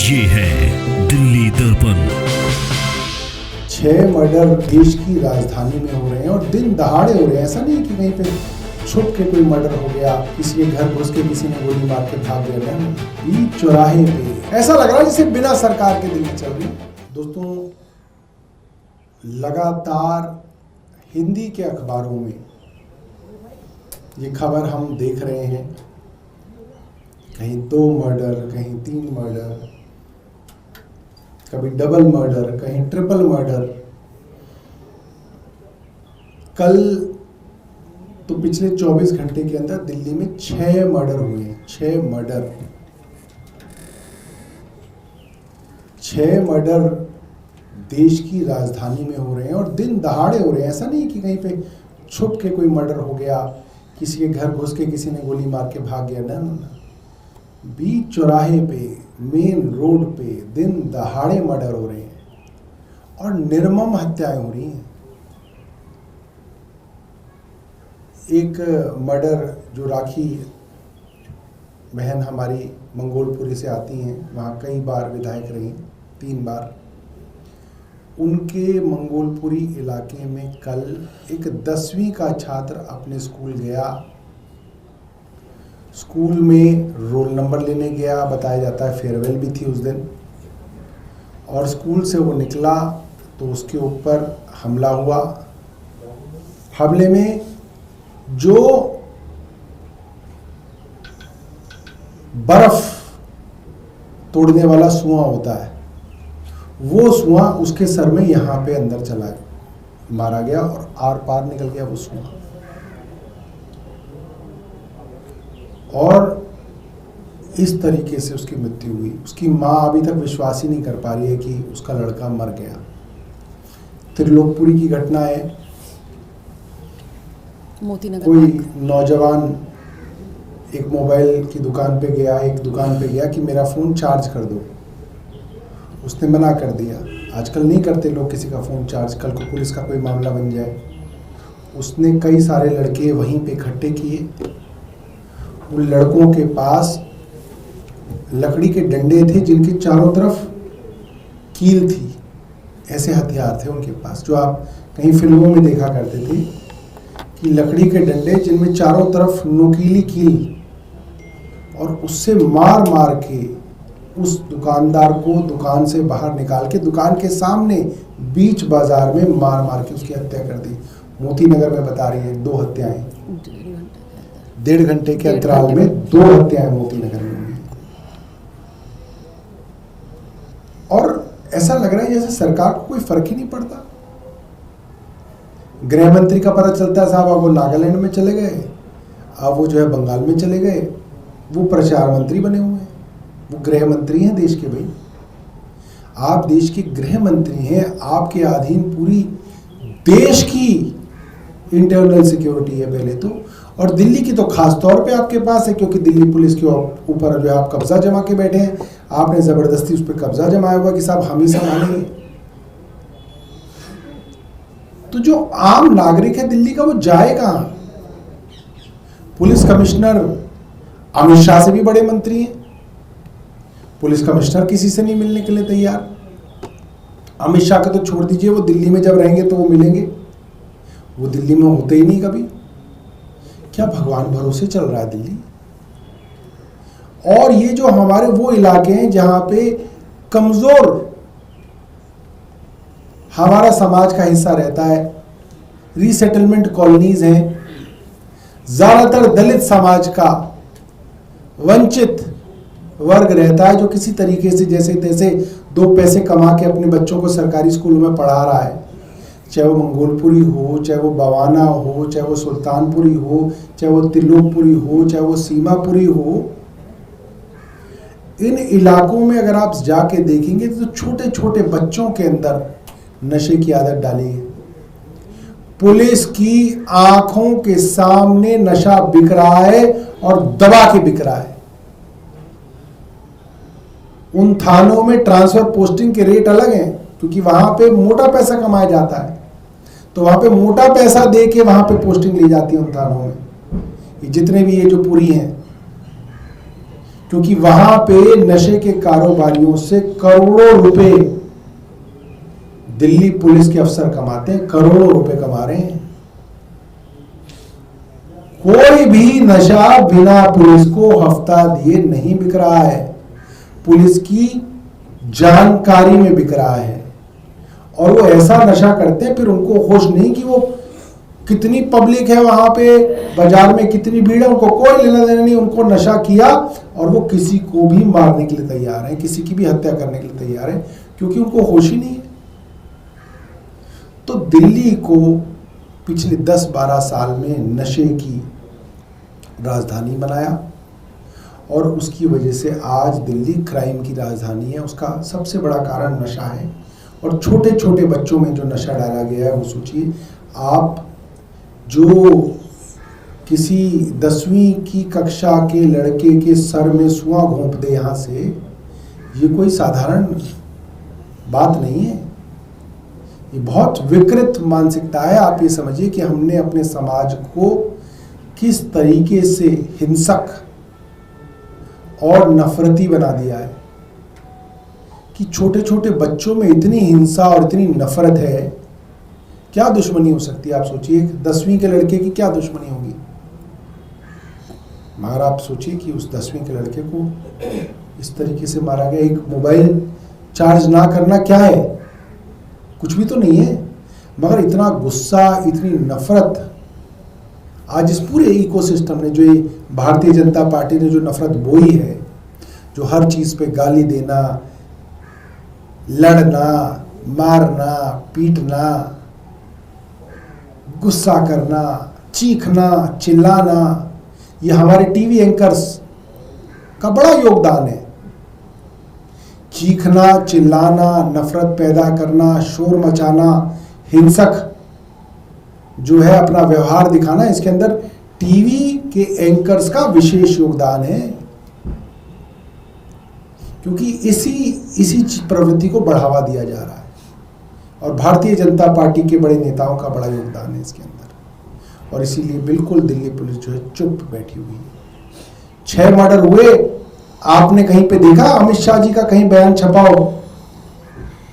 ये है दिल्ली दर्पण। 6 मर्डर देश की राजधानी में हो रहे हैं और दिन दहाड़े हो रहे हैं। ऐसा नहीं कि कहीं पे छुप के कोई मर्डर हो गया, किसी के घर घुस के किसी ने गोली मार के भाग गया। बीच चौराहे पे ऐसा लग रहा है जैसे बिना सरकार के दिल्ली चल रही। दोस्तों, लगातार हिंदी के अखबारों में ये खबर हम देख रहे हैं, कहीं 2 मर्डर, कहीं 3 मर्डर, कभी डबल मर्डर, कहीं ट्रिपल मर्डर। कल तो पिछले 24 घंटे के अंदर दिल्ली में 6 मर्डर हुए हैं। 6 मर्डर 6 मर्डर देश की राजधानी में हो रहे हैं और दिन दहाड़े हो रहे हैं। ऐसा नहीं कि कहीं पे छुप के कोई मर्डर हो गया, किसी के घर घुस के किसी ने गोली मार के भाग गया। ना, बीच चौराहे पे, मेन रोड पे दिन दहाड़े मर्डर हो रहे हैं और निर्मम हत्याएं हो रही हैं। एक मर्डर जो राखी बहन हमारी मंगोलपुरी से आती हैं, वहाँ कई बार विधायक रही, 3 बार। उनके मंगोलपुरी इलाके में कल एक 10वीं का छात्र अपने स्कूल गया। स्कूल में रोल नंबर लेने गया, बताया जाता है फेयरवेल भी थी उस दिन, और स्कूल से वो निकला तो उसके ऊपर हमला हुआ। हमले में जो बर्फ तोड़ने वाला सुआं होता है, वो सुआं उसके सर में यहाँ पे अंदर चला गया, मारा गया और आर पार निकल गया वो सुआं। और इस तरीके से उसकी मृत्यु हुई। उसकी माँ अभी तक विश्वास ही नहीं कर पा रही है कि उसका लड़का मर गया। त्रिलोकपुरी की घटना है, कोई नौजवान एक मोबाइल की दुकान पे गया, कि मेरा फ़ोन चार्ज कर दो। उसने मना कर दिया। आजकल नहीं करते लोग किसी का फ़ोन चार्ज, कल को पुलिस का कोई मामला बन जाए। उसने कई सारे लड़के वहीं पे इकट्ठे किए। उन लड़कों के पास लकड़ी के डंडे थे जिनके चारों तरफ कील थी। ऐसे हथियार थे उनके पास, जो आप कहीं फिल्मों में देखा करते थे कि लकड़ी के डंडे जिनमें चारों तरफ नुकीली कील, और उससे मार मार के उस दुकानदार को दुकान से बाहर निकाल के दुकान के सामने बीच बाजार में मार मार के उसकी हत्या कर दी। मोती नगर में बता रही है 2 हत्याएं, 1.5 घंटे के अंतराल में 2 हत्याएं मोती नगर में हुई। और ऐसा लग रहा है जैसे सरकार को कोई फर्क ही नहीं पड़ता। गृह मंत्री का पता चलता है साहब अब वो नागालैंड में चले गए, अब वो जो है बंगाल में चले गए, वो प्रचार मंत्री बने हुए हैं। वो गृह मंत्री हैं देश के। भाई, आप देश के गृह मंत्री हैं, आपके अधीन पूरी देश की इंटरनल सिक्योरिटी है पहले तो, और दिल्ली की तो खास तौर पे आपके पास है, क्योंकि दिल्ली पुलिस के ऊपर जो है आप कब्जा जमा के बैठे हैं। आपने जबरदस्ती उस पर कब्जा जमाया हुआ कि साहब हम ही संभालेंगे। तो जो आम नागरिक है दिल्ली का, वो जाए कहां? पुलिस कमिश्नर अमित शाह से भी बड़े मंत्री हैं, पुलिस कमिश्नर किसी से नहीं मिलने के लिए तैयार। अमित शाह का तो छोड़ दीजिए, वो दिल्ली में जब रहेंगे तो वो मिलेंगे, वो दिल्ली में होते ही नहीं कभी। क्या भगवान भरोसे चल रहा है दिल्ली? और ये जो हमारे वो इलाके हैं जहां पे कमजोर हमारा समाज का हिस्सा रहता है, रीसेटलमेंट कॉलोनीज हैं, ज्यादातर दलित समाज का वंचित वर्ग रहता है, जो किसी तरीके से जैसे तैसे 2 पैसे कमा के अपने बच्चों को सरकारी स्कूलों में पढ़ा रहा है। चाहे वो मंगोलपुरी हो, चाहे वो बवाना हो, चाहे वो सुल्तानपुरी हो, चाहे वो त्रिलोकपुरी हो, चाहे वो सीमापुरी हो। इन इलाकों में अगर आप जाके देखेंगे तो छोटे छोटे बच्चों के अंदर नशे की आदत डाली है। पुलिस की आंखों के सामने नशा बिक रहा है और दबा के बिक रहा है। उन थानों में ट्रांसफर पोस्टिंग के रेट अलग हैं, क्योंकि वहां पे मोटा पैसा कमाया जाता है, तो वहां पे मोटा पैसा दे के वहां पे पोस्टिंग ली जाती है उन थानों में। ये जितने भी ये जो पूरी हैं, क्योंकि वहां पे नशे के कारोबारियों से करोड़ों रुपए दिल्ली पुलिस के अफसर कमाते हैं, करोड़ों रुपए कमा रहे हैं। कोई भी नशा बिना पुलिस को हफ्ता दिए नहीं बिक रहा है, पुलिस की जानकारी में बिक रहा है। और वो ऐसा नशा करते हैं, फिर उनको होश नहीं कि वो कितनी पब्लिक है वहां पे, बाजार में कितनी भीड़ है, उनको कोई लेना देना नहीं। उनको नशा किया और वो किसी को भी मारने के लिए तैयार है, किसी की भी हत्या करने के लिए तैयार है, क्योंकि उनको होश ही नहीं है। तो दिल्ली को पिछले 10-12 साल में नशे की राजधानी बनाया और उसकी वजह से आज दिल्ली क्राइम की राजधानी है। उसका सबसे बड़ा कारण नशा है। और छोटे छोटे बच्चों में जो नशा डाला गया है, वो सोचिए आप, जो किसी 10वीं की कक्षा के लड़के के सर में सुआ घोंप दे यहाँ से, ये कोई साधारण बात नहीं है। ये बहुत विकृत मानसिकता है। आप ये समझिए कि हमने अपने समाज को किस तरीके से हिंसक और नफरती बना दिया है कि छोटे छोटे बच्चों में इतनी हिंसा और इतनी नफरत है। क्या दुश्मनी हो सकती है? आप सोचिए, 10वीं के लड़के की क्या दुश्मनी होगी? मगर आप सोचिए कि उस 10वीं के लड़के को इस तरीके से मारा गया। एक मोबाइल चार्ज ना करना क्या है? कुछ भी तो नहीं है। मगर इतना गुस्सा, इतनी नफरत आज इस पूरे इकोसिस्टम ने, जो ये भारतीय जनता पार्टी ने जो नफरत बोई है, जो हर चीज पे गाली देना, लड़ना, मारना, पीटना, गुस्सा करना, चीखना, चिल्लाना, ये हमारे टीवी एंकर्स का बड़ा योगदान है। चीखना, चिल्लाना, नफरत पैदा करना, शोर मचाना, हिंसक जो है अपना व्यवहार दिखाना, इसके अंदर टीवी के एंकर्स का विशेष योगदान है। क्योंकि इसी प्रवृत्ति को बढ़ावा दिया जा रहा है और भारतीय जनता पार्टी के बड़े नेताओं का बड़ा योगदान है इसके अंदर। और इसीलिए बिल्कुल दिल्ली पुलिस जो है चुप बैठी हुई है। 6 मर्डर हुए, आपने कहीं पे देखा अमित शाह जी का कहीं बयान छपा हो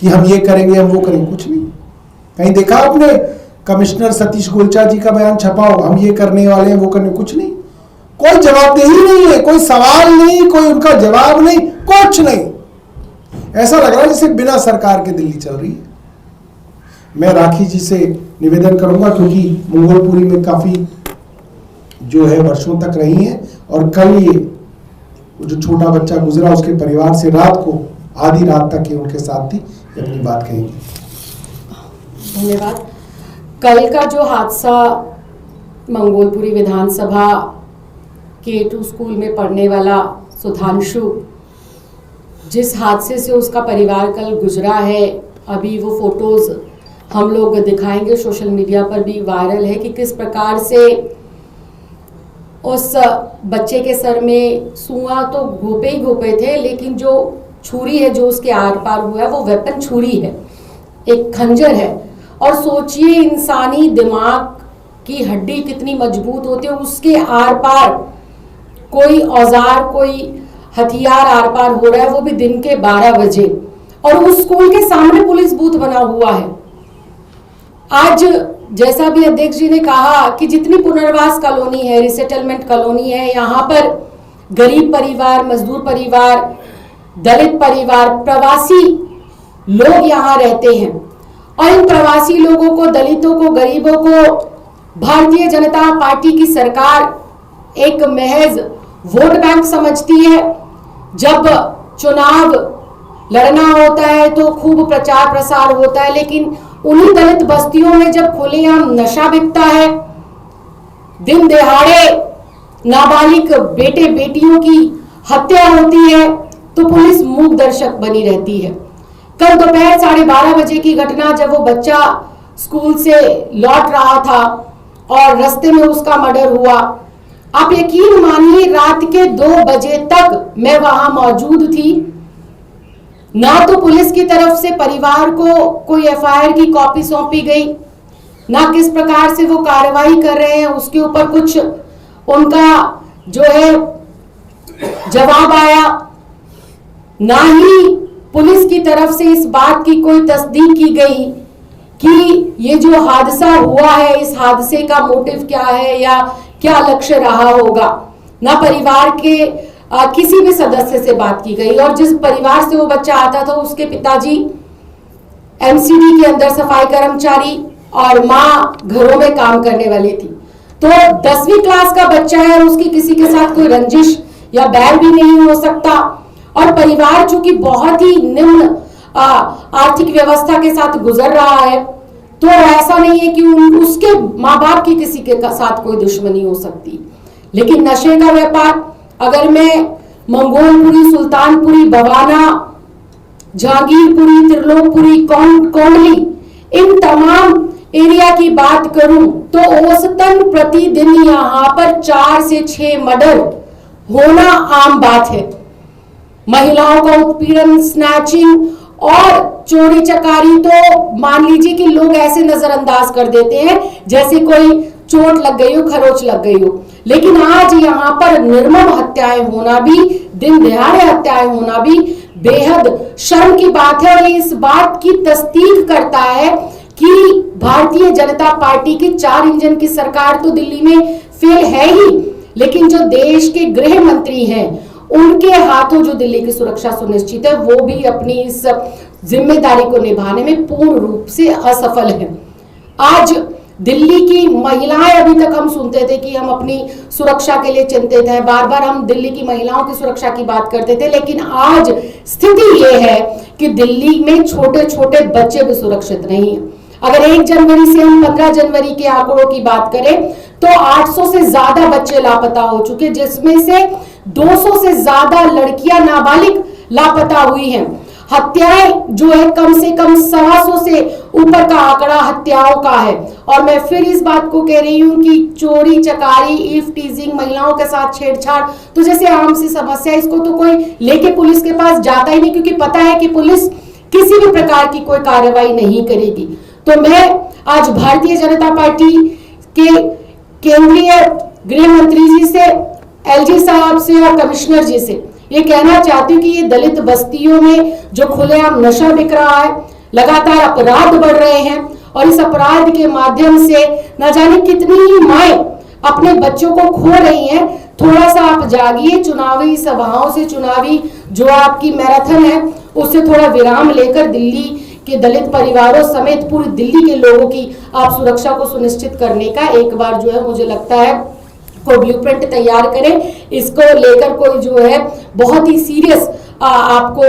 कि हम ये करेंगे, हम वो करेंगे? कुछ नहीं। कहीं देखा आपने कमिश्नर सतीश गोलचा जी का बयान छपा हो, हम ये करने वाले हैं, वो करने? कुछ नहीं। कोई जवाबदेही नहीं है, कोई सवाल नहीं, कोई उनका जवाब नहीं, कुछ नहीं। ऐसा लग रहा है जैसे बिना सरकार के दिल्ली चल रही है। मैं राखी जी से निवेदन करूंगा, क्योंकि मंगोलपुरी में काफी जो है वर्षों तक रही हैं और कल ये जो छोटा बच्चा गुजरा उसके परिवार से रात को आधी रात तक ये उनके साथ थी, ये अपनी बात कहेंगे। धन्यवाद। कल का जो हादसा मंगोलपुरी विधानसभा K2 स्कूल में पढ़ने वाला सुधांशु, जिस हादसे से उसका परिवार कल गुजरा है, अभी वो फोटोज हम लोग दिखाएंगे, सोशल मीडिया पर भी वायरल है कि किस प्रकार से उस बच्चे के सर में सुआ तो घोपे ही घोपे थे, लेकिन जो छुरी है जो उसके आर पार हुआ है वो वेपन छुरी है, एक खंजर है। और सोचिए इंसानी दिमाग की हड्डी कितनी मजबूत होती है, उसके आर पार कोई औजार, कोई हथियार आर पार हो रहा है, वो भी दिन के 12 बजे, और उस स्कूल के सामने पुलिस बूथ बना हुआ है। आज जैसा भी अध्यक्ष जी ने कहा कि जितनी पुनर्वास कॉलोनी है, रिसेटलमेंट कॉलोनी है, यहाँ पर गरीब परिवार, मजदूर परिवार, दलित परिवार, प्रवासी लोग यहाँ रहते हैं। और इन प्रवासी लोगों को, दलितों को, गरीबों को भारतीय जनता पार्टी की सरकार एक महज वोट बैंक समझती है। जब चुनाव लड़ना होता है तो खूब प्रचार प्रसार होता है, लेकिन उन्हीं दलित बस्तियों में जब खुलेआम नशा बिकता है, दिन दिहाड़े नाबालिग बेटे बेटियों की हत्या होती है, तो पुलिस मूक दर्शक बनी रहती है। कल दोपहर 12:30 बजे की घटना, जब वो बच्चा स्कूल से लौट रहा था और रास्ते में उसका मर्डर हुआ। आप यकीन मानिए रात के 2 बजे तक मैं वहां मौजूद थी। ना तो पुलिस की तरफ से परिवार को कोई एफआईआर की कॉपी सौंपी गई, ना किस प्रकार से वो कार्रवाई कर रहे हैं उसके ऊपर कुछ उनका जो है जवाब आया, ना ही पुलिस की तरफ से इस बात की कोई तस्दीक की गई कि ये जो हादसा हुआ है, इस हादसे का मोटिव क्या है या क्या लक्ष्य रहा होगा। ना परिवार के किसी भी सदस्य से बात की गई, और जिस परिवार से वो बच्चा आता था उसके पिताजी एमसीडी के अंदर सफाई कर्मचारी और माँ घरों में काम करने वाली थी। तो 10वीं क्लास का बच्चा है, उसकी किसी के साथ कोई रंजिश या बैर भी नहीं हो सकता, और परिवार चूंकि बहुत ही निम्न आर्थिक व्यवस्था के साथ गुजर रहा है, तो ऐसा नहीं है कि उसके माँ बाप की किसी के साथ कोई दुश्मनी हो सकती। लेकिन नशे का व्यापार, अगर मैं मंगोलपुरी, सुल्तानपुरी, बवाना, जहांगीरपुरी, त्रिलोकपुरी, कोंडली, इन तमाम एरिया की बात करूं तो औसतन प्रतिदिन यहां पर 4 से 6 मर्डर होना आम बात है। महिलाओं का उत्पीड़न, स्नैचिंग और चोरी चकारी तो मान लीजिए कि लोग ऐसे नजरअंदाज कर देते हैं जैसे कोई चोट लग गई हो, खरोच लग गई हो। लेकिन आज यहाँ पर निर्मम हत्याएं होना भी, दिन दिहाड़े हत्याएं होना भी बेहद शर्म की बात है। और इस बात की तस्दीक करता है कि भारतीय जनता पार्टी की 4 इंजन की सरकार तो दिल्ली में फेल है ही, लेकिन जो देश के गृह मंत्री हैं उनके हाथों जो दिल्ली की सुरक्षा सुनिश्चित है, वो भी अपनी इस जिम्मेदारी को निभाने में पूर्ण रूप से असफल है। आज दिल्ली की महिलाएं, अभी तक हम सुनते थे कि हम अपनी सुरक्षा के लिए चिंतित हैं, बार बार हम दिल्ली की महिलाओं की सुरक्षा की बात करते थे, लेकिन आज स्थिति ये है कि दिल्ली में छोटे छोटे बच्चे भी सुरक्षित नहीं है। अगर 1 जनवरी से हम 15 जनवरी के आंकड़ों की बात करें तो 800 से ज्यादा बच्चे लापता हो चुके, जिसमें से 200 से ज्यादा लड़कियां नाबालिग लापता हुई हैं। हत्याएं जो है कम से कम 125 से ऊपर का आंकड़ा हत्याओं का है। और मैं फिर इस बात को कह रही हूं कि चोरी चकारी, ईफ टीजिंग, महिलाओं के साथ छेड़छाड़ तो जैसे आम सी समस्या, इसको तो कोई लेके पुलिस के पास जाता ही नहीं, क्योंकि पता है कि पुलिस किसी भी प्रकार की कोई कार्रवाई नहीं करेगी। तो मैं आज भारतीय जनता पार्टी के केंद्रीय गृह मंत्री जी से, एलजी साहब से और कमिश्नर जी से ये कहना चाहती हूँ कि ये दलित बस्तियों में जो खुलेआम नशा बिक रहा है, लगातार अपराध बढ़ रहे हैं, और इस अपराध के माध्यम से न जाने कितनी ही माएं अपने बच्चों को खो रही हैं। थोड़ा सा आप जागिए, चुनावी सभाओं से, चुनावी जो आपकी मैराथन है उससे थोड़ा विराम लेकर दिल्ली के दलित परिवारों समेत पूरी दिल्ली के लोगों की आप सुरक्षा को सुनिश्चित करने का एक बार जो है मुझे लगता है कोई ब्लूप्रिंट तैयार करें। इसको लेकर कोई जो है बहुत ही सीरियस आपको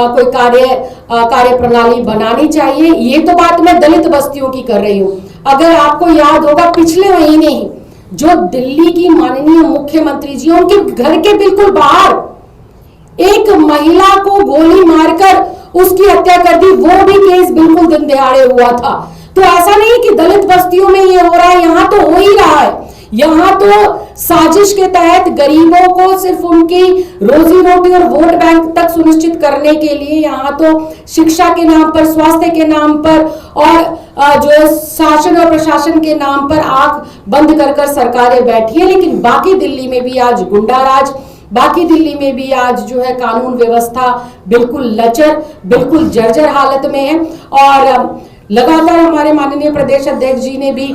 कोई कार्य प्रणाली बनानी चाहिए। ये तो बात मैं दलित बस्तियों की कर रही हूँ। अगर आपको याद होगा पिछले महीने ही जो दिल्ली की माननीय मुख्यमंत्री जी, उनके घर के बिल्कुल बाहर एक महिला को गोली मारकर उसकी हत्या कर दी, वो भी केस बिल्कुल दिन दिहाड़े हुआ था। तो ऐसा नहीं कि दलित बस्तियों में ये हो रहा है, यहाँ तो हो ही रहा है। यहाँ तो साजिश के तहत गरीबों को सिर्फ उनकी रोजी रोटी और वोट बैंक तक सुनिश्चित करने के लिए यहाँ तो शिक्षा के नाम पर, स्वास्थ्य के नाम पर और जो शासन और प्रशासन के नाम पर आंख बंद कर कर सरकारें बैठी है। लेकिन बाकी दिल्ली में भी आज गुंडाराज, बाकी दिल्ली में भी आज जो है कानून व्यवस्था बिल्कुल लचर, बिल्कुल जर्जर हालत में है। और लगातार हमारे माननीय प्रदेश अध्यक्ष जी ने भी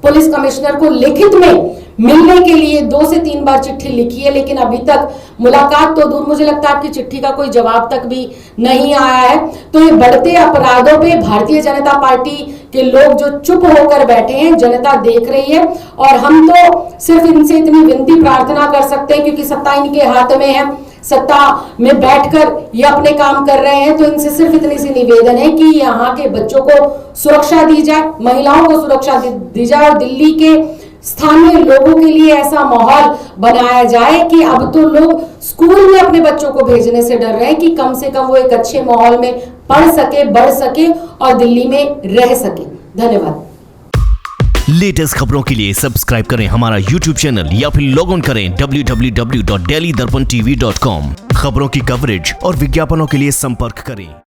पुलिस कमिश्नर को लिखित में मिलने के लिए 2 से 3 बार चिट्ठी लिखी है, लेकिन अभी तक मुलाकात तो दूर, मुझे लगता है आपकी चिट्ठी का कोई जवाब तक भी नहीं आया है। तो ये बढ़ते अपराधों पे भारतीय जनता पार्टी के लोग जो चुप होकर बैठे हैं, जनता देख रही है, और हम तो सिर्फ इनसे इतनी विनती प्रार्थना कर सकते हैं, क्योंकि सत्ता इनके हाथ में है, सत्ता में बैठकर ये अपने काम कर रहे हैं। तो इनसे सिर्फ इतनी सी निवेदन है कि यहाँ के बच्चों को सुरक्षा दी जाए, महिलाओं को सुरक्षा दी जाए, और दिल्ली के स्थानीय लोगों के लिए ऐसा माहौल बनाया जाए कि अब तो लोग स्कूल में अपने बच्चों को भेजने से डर रहे हैं कि कम से कम वो एक अच्छे माहौल में पढ़ सके, बढ़ सके और दिल्ली में रह सके। धन्यवाद। लेटेस्ट खबरों के लिए सब्सक्राइब करें हमारा YouTube चैनल या फिर लॉग ऑन करें www.delhidarpantv.com। खबरों की कवरेज और विज्ञापनों के लिए संपर्क करें।